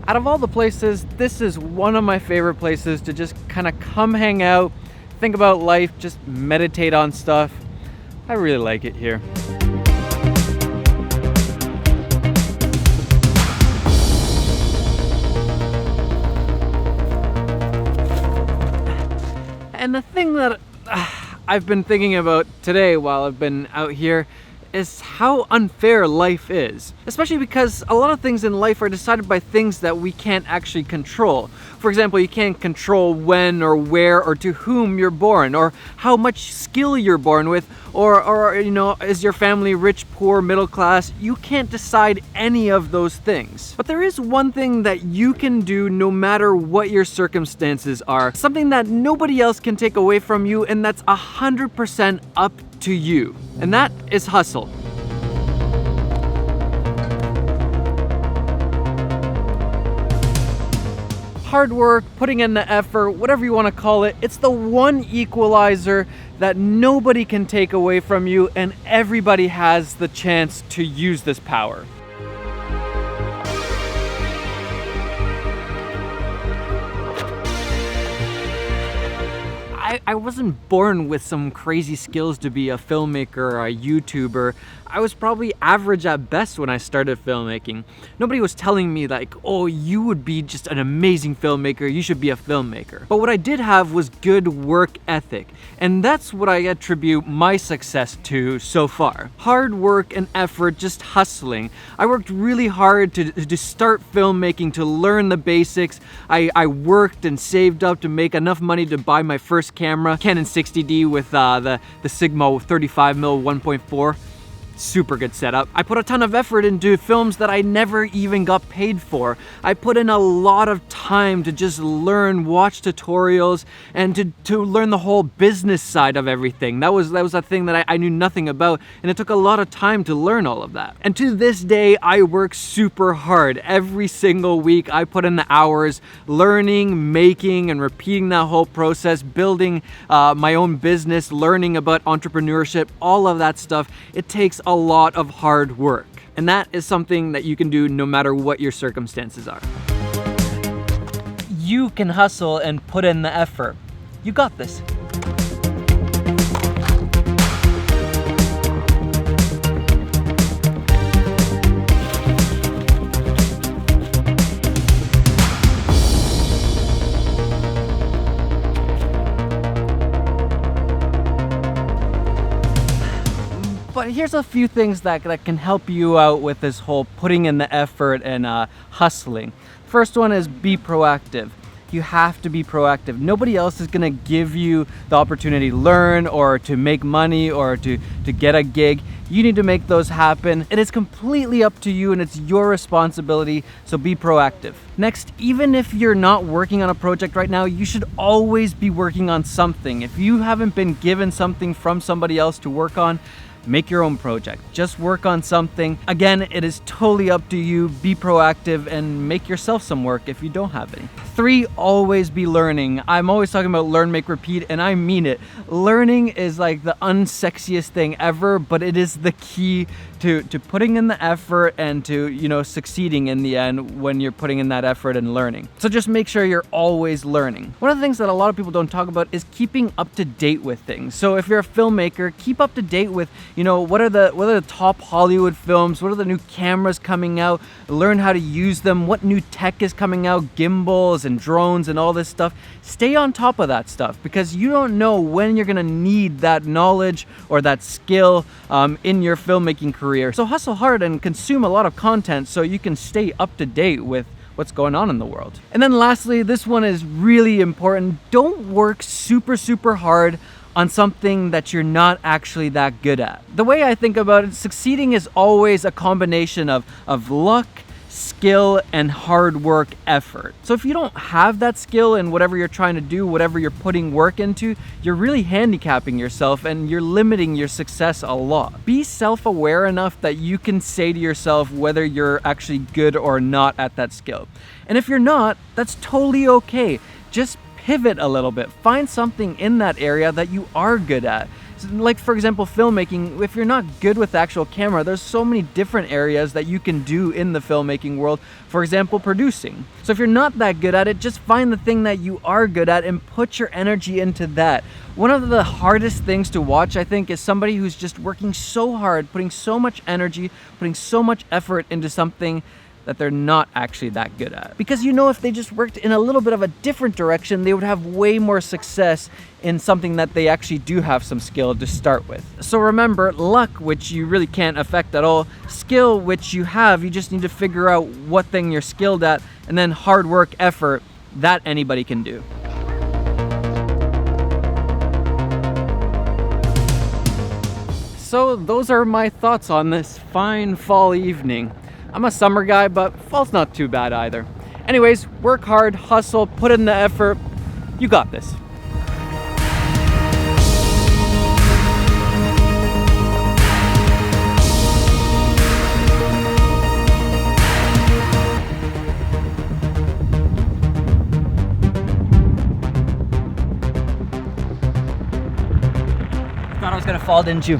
Out of all the places, this is one of my favorite places to just kind of come hang out, think about life, just meditate on stuff. I really like it here. And the thing that I've been thinking about today while I've been out here is how unfair life is. Especially because a lot of things in life are decided by things that we can't actually control. For example, you can't control when or where or to whom you're born, or how much skill you're born with, or is your family rich, poor, middle class? You can't decide any of those things. But there is one thing that you can do no matter what your circumstances are. Something that nobody else can take away from you, and that's 100% up to you. And that is hustle. Hard work, putting in the effort, whatever you want to call it, it's the one equalizer that nobody can take away from you, and everybody has the chance to use this power. I wasn't born with some crazy skills to be a filmmaker or a YouTuber. I was probably average at best when I started filmmaking. Nobody was telling me like, oh, you would be just an amazing filmmaker, you should be a filmmaker. But what I did have was good work ethic. And that's what I attribute my success to so far. Hard work and effort, just hustling. I worked really hard to start filmmaking, to learn the basics. I worked and saved up to make enough money to buy my first camera, Canon 60D with the Sigma 35mm 1.4. Super good setup. I put a ton of effort into films that I never even got paid for. I put in a lot of time to just learn, watch tutorials, and to learn the whole business side of everything. That was a thing that I knew nothing about, and it took a lot of time to learn all of that. And to this day, I work super hard. Every single week, I put in the hours, learning, making, and repeating that whole process, building my own business, learning about entrepreneurship, all of that stuff. It takes a lot of hard work. And that is something that you can do no matter what your circumstances are. You can hustle and put in the effort. You got this. But here's a few things that can help you out with this whole putting in the effort and hustling. First one is be proactive. You have to be proactive. Nobody else is gonna give you the opportunity to learn or to make money or to get a gig. You need to make those happen. It is completely up to you and it's your responsibility, so be proactive. Next, even if you're not working on a project right now, you should always be working on something. If you haven't been given something from somebody else to work on, make your own project. Just work on something. Again, it is totally up to you. Be proactive and make yourself some work if you don't have any. 3, always be learning. I'm always talking about learn, make, repeat, and I mean it. Learning is like the unsexiest thing ever, but it is the key to putting in the effort and to, succeeding in the end when you're putting in that effort and learning. So just make sure you're always learning. One of the things that a lot of people don't talk about is keeping up to date with things. So if you're a filmmaker, keep up to date with, what are the top Hollywood films, what are the new cameras coming out, learn how to use them, what new tech is coming out, gimbals and drones and all this stuff. Stay on top of that stuff because you don't know when you're gonna need that knowledge or that skill in your filmmaking career. So hustle hard and consume a lot of content so you can stay up to date with what's going on in the world. And then lastly, this one is really important. Don't work super hard on something that you're not actually that good at. The way I think about it, succeeding is always a combination of luck, skill, and hard work effort. So if you don't have that skill in whatever you're trying to do, whatever you're putting work into, you're really handicapping yourself and you're limiting your success a lot. Be self-aware enough that you can say to yourself whether you're actually good or not at that skill. And if you're not, that's totally okay. Just pivot a little bit. Find something in that area that you are good at. Like for example, filmmaking, if you're not good with the actual camera, there's so many different areas that you can do in the filmmaking world. For example, producing. So if you're not that good at it, just find the thing that you are good at and put your energy into that. One of the hardest things to watch, I think, is somebody who's just working so hard, putting so much energy, putting so much effort into something that they're not actually that good at. Because you know, if they just worked in a little bit of a different direction, they would have way more success in something that they actually do have some skill to start with. So remember, luck, which you really can't affect at all, skill, which you have, you just need to figure out what thing you're skilled at, and then hard work, effort, that anybody can do. So those are my thoughts on this fine fall evening. I'm a summer guy, but fall's not too bad either. Anyways, work hard, hustle, put in the effort. You got this. Thought I was gonna fall, didn't you?